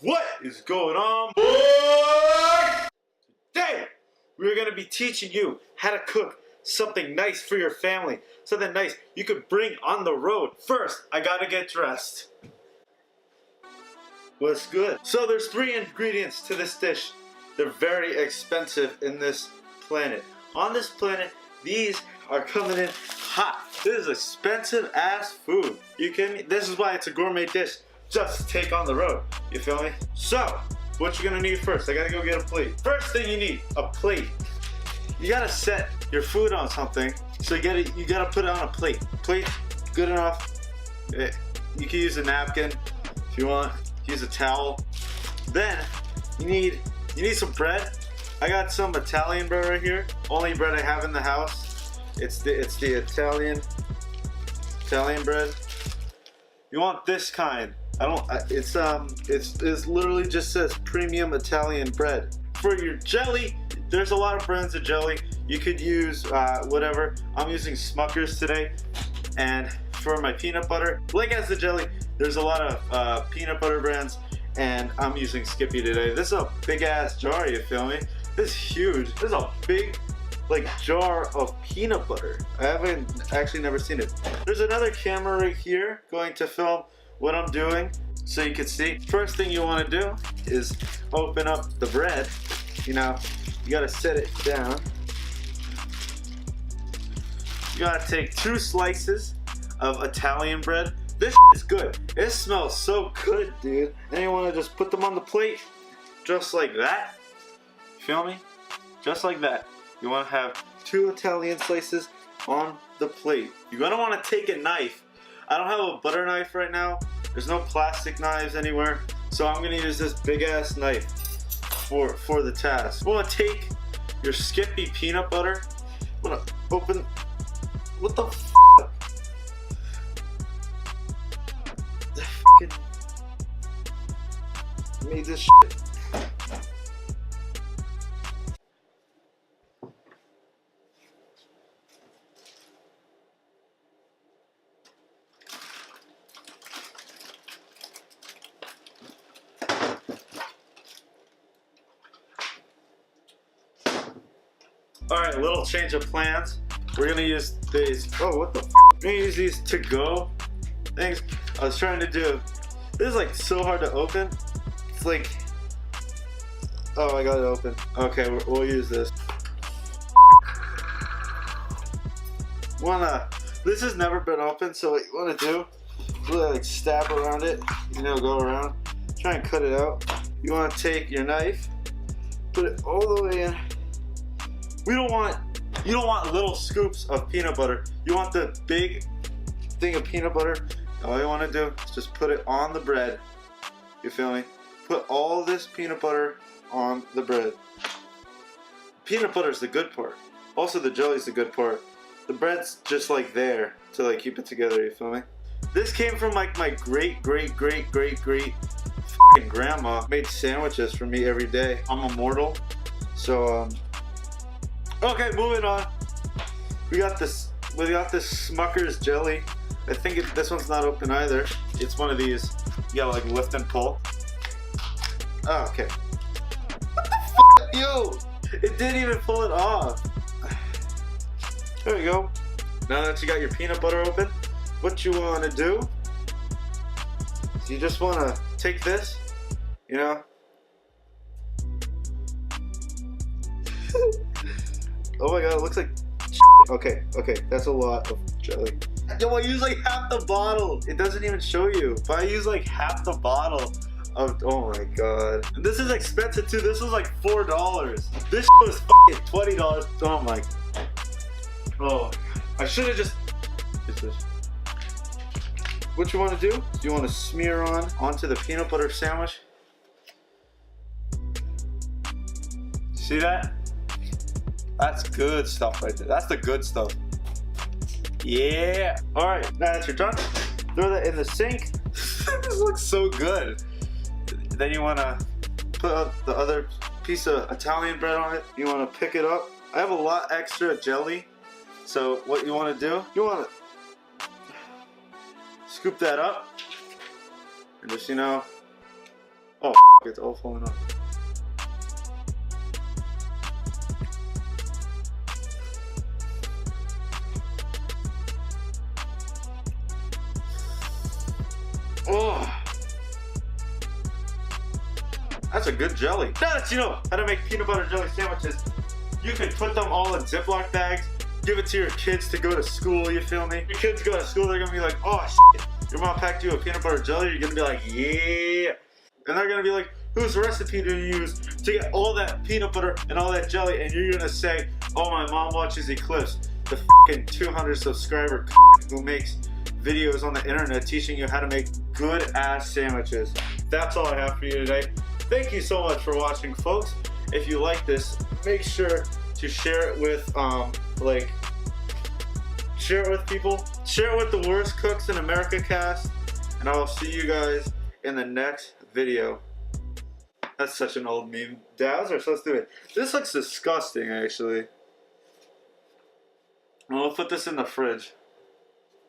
What is going on, boy? Today, we're going to be teaching you how to cook something nice for your family. Something nice you could bring on the road. First, I got to get dressed. What's good? So there's 3 ingredients to this dish. They're very expensive in this planet. On this planet, these are coming in hot. This is expensive ass food. You kidding me? This is why it's a gourmet dish. Just to take on the road. You feel me? So, what you're gonna need first, I gotta go get a plate. First thing you need, a plate. You gotta set your food on something, so you gotta put it on a plate. Plate, good enough. You can use a napkin if you want. Use a towel. Then you need some bread. I got some Italian bread right here. Only bread I have in the house. It's the Italian bread. You want this kind. It's literally just says premium Italian bread. For your jelly, there's a lot of brands of jelly. You could use whatever. I'm using Smucker's today. And for my peanut butter, like as the jelly, there's a lot of peanut butter brands, and I'm using Skippy today. This is a big ass jar, you feel me? This is huge. This is a big jar of peanut butter. I haven't actually never seen it. There's another camera right here going to film what I'm doing so you can see. First thing you want to do is open up the bread. You know, you gotta set it down. You gotta take 2 slices of Italian bread. This is good. It smells so good, dude. And you want to just put them on the plate just like that. Feel me? Just like that. You want to have 2 Italian slices on the plate. You're gonna want to take a knife. I don't have a butter knife right now. There's no plastic knives anywhere, so I'm gonna use this big ass knife for the task. You want to take your Skippy peanut butter. I'm gonna open. What the f? I made this shit. Alright, a little change of plans. We're gonna use these. Oh, what the f? We're gonna use these to go things. I was trying to do. This is like so hard to open. It's like. Oh, I got it open. Okay, we'll use this. This has never been open, so what you wanna do is really like stab around it. You know, go around. Try and cut it out. You wanna take your knife, put it all the way in. You don't want little scoops of peanut butter. You want the big thing of peanut butter. All you want to do is just put it on the bread. You feel me? Put all this peanut butter on the bread. Peanut butter is the good part. Also, the jelly is the good part. The bread's just like there to like keep it together. You feel me? This came from like my great grandma. Made sandwiches for me every day. I'm immortal. So okay, moving on. We got this Smucker's jelly. I think this one's not open either. It's one of these. You gotta like lift and pull. Oh, okay. What the f? Yo! It didn't even pull it off. There we go. Now that you got your peanut butter open, what you wanna do is you just wanna take this, you know. Oh my god, it looks like shit. Okay, that's a lot of jelly. Yo, I use like half the bottle. It doesn't even show you, but I use like half the bottle of, oh my god. And this is expensive too. This was like $4. This was fucking $20. Oh my. Oh, I should have just. What you want to do? You want to smear onto the peanut butter sandwich. See that? That's good stuff right there. That's the good stuff. Yeah. All right, now that you're done, throw that in the sink. This looks so good. Then you want to put the other piece of Italian bread on it. You want to pick it up. I have a lot extra jelly. So what you want to do, you want to scoop that up and just, you know, Oh, it's all falling off. Oh, that's a good jelly. Now that you know how to make peanut butter jelly sandwiches, you can put them all in Ziploc bags, give it to your kids to go to school, you feel me? Your kids go to school, they're gonna be like, oh shit, your mom packed you a peanut butter jelly, you're gonna be like, yeah. And they're gonna be like, whose recipe do you use to get all that peanut butter and all that jelly? And you're gonna say, oh, my mom watches ECLIPPZ, the fucking 200 subscriber who makes videos on the internet teaching you how to make good ass sandwiches. That's all I have for you today. Thank you so much for watching, folks. If you like this, make sure to share it with share it with people. Share it with the Worst Cooks in America cast. And I will see you guys in the next video. That's such an old meme. Dads are so stupid. This looks disgusting, actually. I'll put this in the fridge.